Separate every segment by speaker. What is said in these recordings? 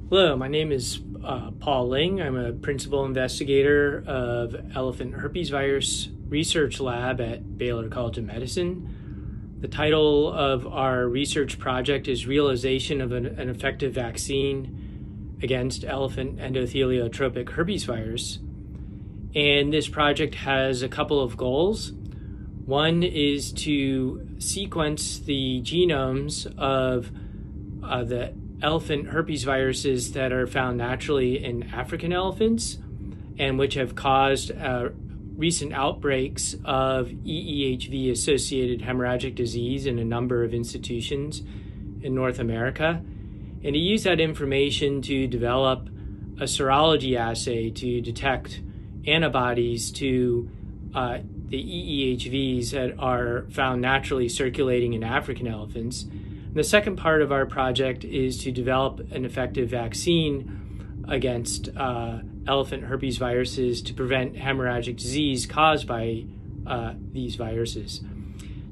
Speaker 1: Hello, my name is Paul Ling. I'm a principal investigator of elephant herpesvirus research lab at Baylor College of Medicine. The title of our research project is Realization of an Effective Vaccine Against Elephant Endotheliotropic Herpesvirus. And this project has a couple of goals. One is to sequence the genomes of the elephant herpesviruses that are found naturally in African elephants and which have caused recent outbreaks of EEHV-associated hemorrhagic disease in a number of institutions in North America, and to use that information to develop a serology assay to detect antibodies to the EEHVs that are found naturally circulating in African elephants. The second part of our project is to develop an effective vaccine against elephant herpes viruses to prevent hemorrhagic disease caused by these viruses.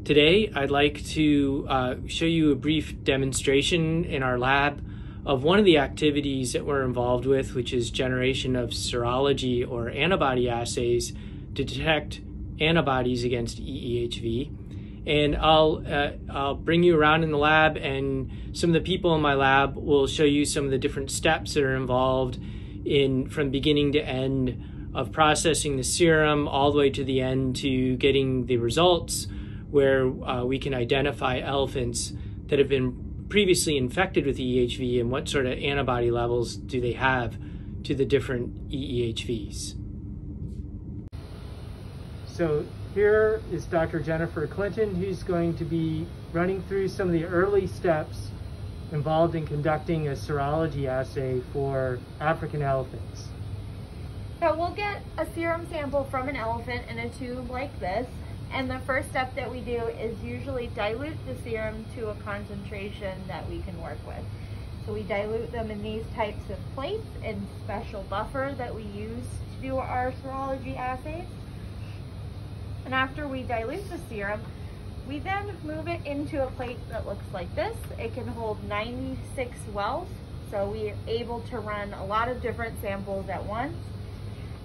Speaker 1: Today, I'd like to show you a brief demonstration in our lab of one of the activities that we're involved with, which is generation of serology or antibody assays to detect antibodies against EEHV. And I'll bring you around in the lab, and some of the people in my lab will show you some of the different steps that are involved in from beginning to end of processing the serum all the way to the end to getting the results where we can identify elephants that have been previously infected with EEHV and what sort of antibody levels do they have to the different EEHVs. So here is Dr. Jennifer Clinton, who's going to be running through some of the early steps involved in conducting a serology assay for African elephants.
Speaker 2: So we'll get a serum sample from an elephant in a tube like this, and the first step that we do is usually dilute the serum to a concentration that we can work with. So we dilute them in these types of plates in special buffer that we use to do our serology assays. And after we dilute the serum, we then move it into a plate that looks like this. It can hold 96 wells, so we are able to run a lot of different samples at once.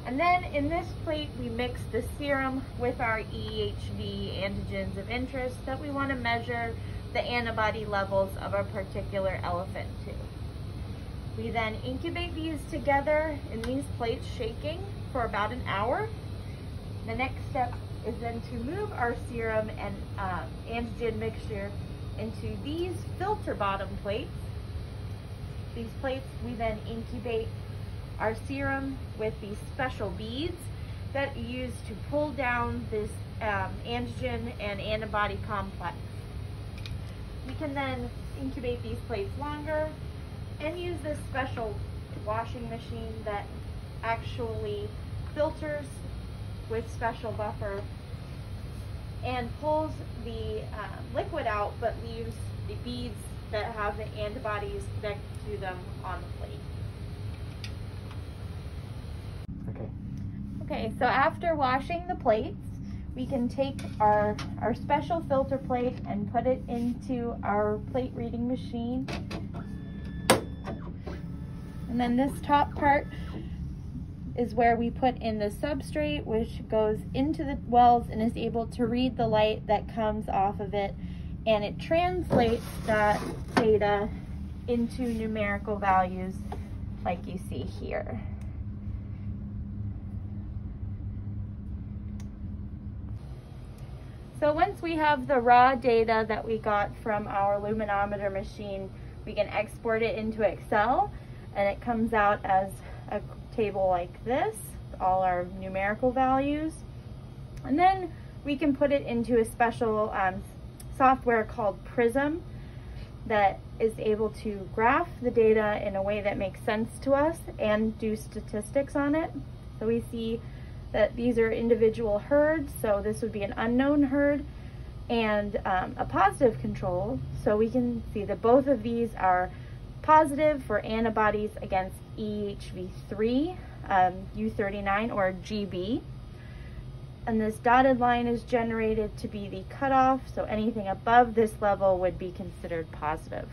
Speaker 2: And then in this plate, we mix the serum with our EEHV antigens of interest that we want to measure the antibody levels of a particular elephant to. We then incubate these together in these plates, shaking for about an hour. The next step is then to move our serum and antigen mixture into these filter bottom plates. These plates, we then incubate our serum with these special beads that are used to pull down this antigen and antibody complex. We can then incubate these plates longer and use this special washing machine that actually filters with special buffer and pulls the liquid out but leaves the beads that have the antibodies connected to them on the plate. Okay, so after washing the plates, we can take our special filter plate and put it into our plate reading machine. And then this top part is where we put in the substrate, which goes into the wells and is able to read the light that comes off of it, and it translates that data into numerical values like you see here. So once we have the raw data that we got from our luminometer machine, we can export it into Excel, and it comes out as a table like this, all our numerical values. And then we can put it into a special software called Prism that is able to graph the data in a way that makes sense to us and do statistics on it. So we see that these are individual herds, so this would be an unknown herd, and a positive control. So we can see that both of these are positive for antibodies against EEHV3, U39 or GB. And this dotted line is generated to be the cutoff, so anything above this level would be considered positive.